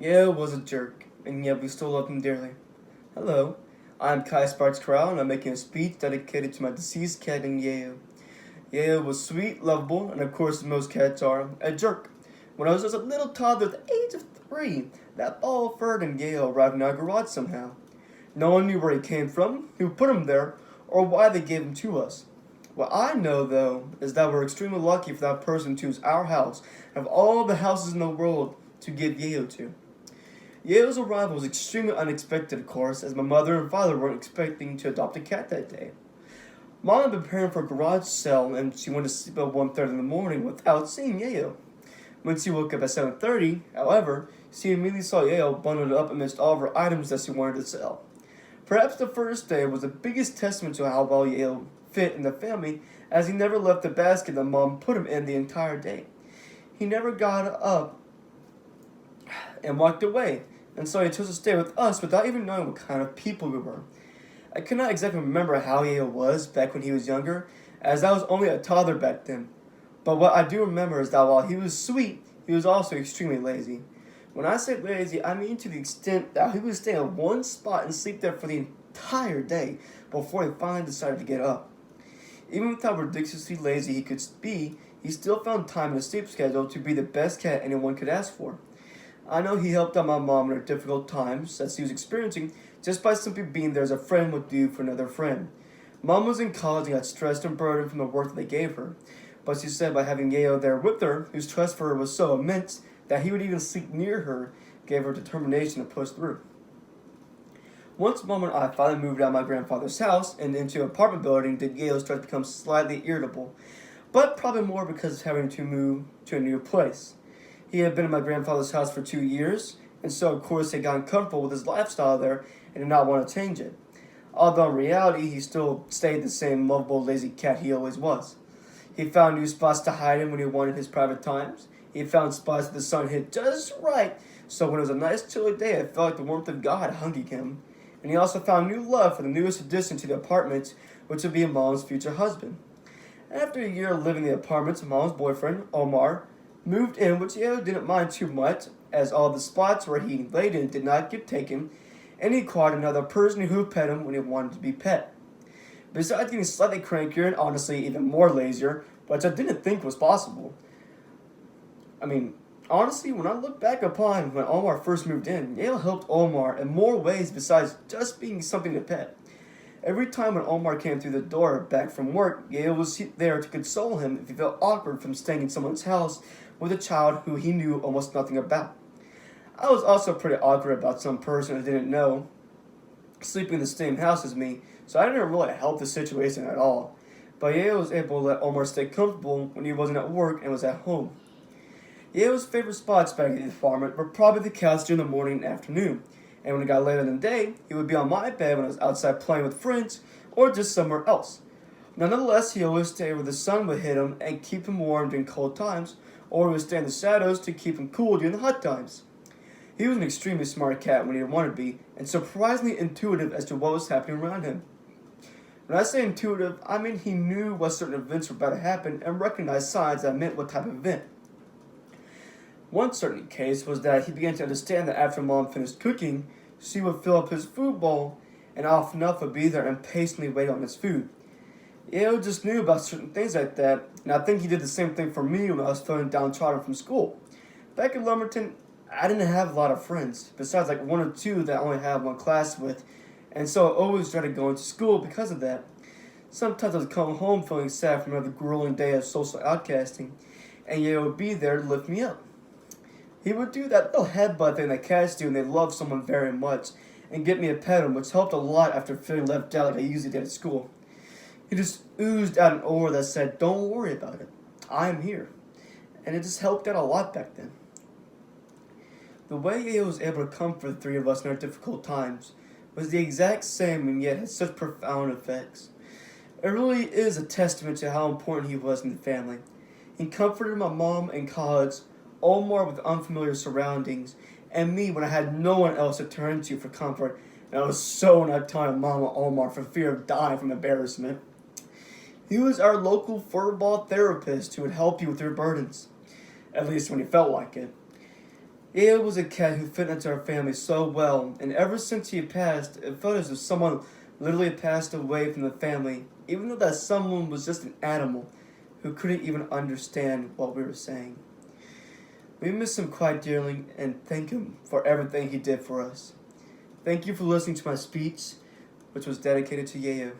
Yale was a jerk, and yet we still loved him dearly. Hello, I'm Kai Sparks Corral, and I'm making a speech dedicated to my deceased cat named Yale. Yale was sweet, lovable, and of course, as most cats are, a jerk. When I was just a little toddler at the age of 3, that ball of fur named Yale arrived in our garage somehow. No one knew where he came from, who put him there, or why they gave him to us. What I know, though, is that we're extremely lucky for that person to choose our house of all the houses in the world to give Yale to. Yale's arrival was extremely unexpected, of course, as my mother and father weren't expecting to adopt a cat that day. Mom had been preparing for a garage sale, and she went to sleep at 1:30 in the morning without seeing Yale. When she woke up at 7:30, however, she immediately saw Yale bundled up amidst all of her items that she wanted to sell. Perhaps the first day was the biggest testament to how well Yale fit in the family, as he never left the basket that Mom put him in the entire day. He never got up and walked away, and so he chose to stay with us without even knowing what kind of people we were. I cannot exactly remember how Yale was back when he was younger, as I was only a toddler back then. But what I do remember is that while he was sweet, he was also extremely lazy. When I say lazy, I mean to the extent that he would stay in one spot and sleep there for the entire day before he finally decided to get up. Even with how ridiculously lazy he could be, he still found time in his sleep schedule to be the best cat anyone could ask for. I know he helped out my mom in her difficult times that she was experiencing just by simply being there as a friend would do for another friend. Mom was in college and got stressed and burdened from the work that they gave her, but she said by having Yale there with her, whose trust for her was so immense that he would even sleep near her, gave her determination to push through. Once Mom and I finally moved out of my grandfather's house and into an apartment building, did Yale start to become slightly irritable, but probably more because of having to move to a new place. He had been in my grandfather's house for 2 years, and so of course he had gotten comfortable with his lifestyle there and did not want to change it. Although in reality he still stayed the same lovable lazy cat he always was. He found new spots to hide in when he wanted his private times. He found spots that the sun hit just right, so when it was a nice chilly day it felt like the warmth of God hugging him. And he also found new love for the newest addition to the apartment, which would be Mom's future husband. After a year of living in the apartment, Mom's boyfriend, Omar, moved in, which Yale didn't mind too much, as all the spots where he laid in did not get taken, and he caught another person who would pet him when he wanted to be pet. Besides getting slightly crankier and honestly even more lazier, which I didn't think was possible. I mean, honestly, when I look back upon when Omar first moved in, Yale helped Omar in more ways besides just being something to pet. Every time when Omar came through the door back from work, Yale was there to console him if he felt awkward from staying in someone's house with a child who he knew almost nothing about. I was also pretty awkward about some person I didn't know sleeping in the same house as me, so I didn't really help the situation at all. But Yale was able to let Omar stay comfortable when he wasn't at work and was at home. Yale's favorite spots back at the apartment were probably the couch during the morning and afternoon, and when it got later in the day, he would be on my bed when I was outside playing with friends or just somewhere else. Nonetheless, he always stayed where the sun would hit him and keep him warm during cold times, or he would stay in the shadows to keep him cool during the hot times. He was an extremely smart cat when he didn't want to be, and surprisingly intuitive as to what was happening around him. When I say intuitive, I mean he knew what certain events were about to happen and recognized signs that meant what type of event. One certain case was that he began to understand that after Mom finished cooking, she would fill up his food bowl and often enough would be there and patiently wait on his food. Yale just knew about certain things like that, and I think he did the same thing for me when I was feeling downtrodden from school. Back in Lumberton, I didn't have a lot of friends, besides like one or two that I only had one class with, and so I always dreaded going to school because of that. Sometimes I would come home feeling sad from another grueling day of social outcasting, and Yale would be there to lift me up. He would do that little headbutt thing that cats do when they love someone very much, and get me a pet him, which helped a lot after feeling left out like I usually did at school. He just oozed out an aura that said, "Don't worry about it. I'm here." And it just helped out a lot back then. The way Yale was able to comfort the three of us in our difficult times was the exact same and yet had such profound effects. It really is a testament to how important he was in the family. He comforted my mom in college, Omar with unfamiliar surroundings, and me when I had no one else to turn to for comfort, and I was so not telling Mama Omar for fear of dying from embarrassment. He was our local furball therapist who would help you with your burdens, at least when he felt like it. Yayo was a cat who fit into our family so well, and ever since he had passed, it felt as if someone literally passed away from the family, even though that someone was just an animal who couldn't even understand what we were saying. We miss him quite dearly and thank him for everything he did for us. Thank you for listening to my speech, which was dedicated to Yayo.